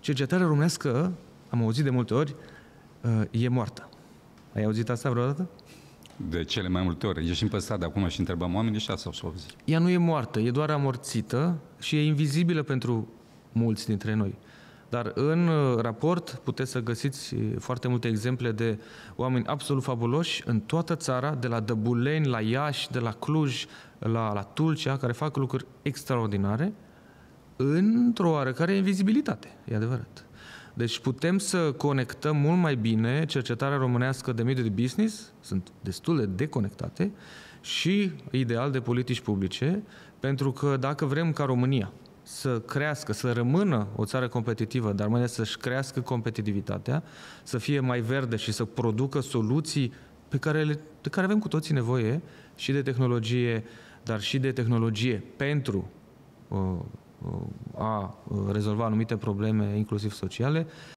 cercetarea românească, am auzit de multe ori, e moartă. Ai auzit asta vreodată? De cele mai multe ori. Ieșim pe stradă acum și întrebăm oamenii și asta o să auzi. Ea nu e moartă, e doar amorțită și e invizibilă pentru mulți dintre noi. Dar în raport puteți să găsiți foarte multe exemple de oameni absolut fabuloși în toată țara, de la Dăbuleni, la Iași, de la Cluj, la Tulcea, care fac lucruri extraordinare într-o oarecare invizibilitate, e adevărat. Deci putem să conectăm mult mai bine cercetarea românească de mediul de business, sunt destul de deconectate, și ideal de politici publice, pentru că dacă vrem ca România să crească, să rămână o țară competitivă, dar mai ales să-și crească competitivitatea, să fie mai verde și să producă soluții de care avem cu toții nevoie, și de tehnologie, dar și de tehnologie pentru a rezolva anumite probleme, inclusiv sociale,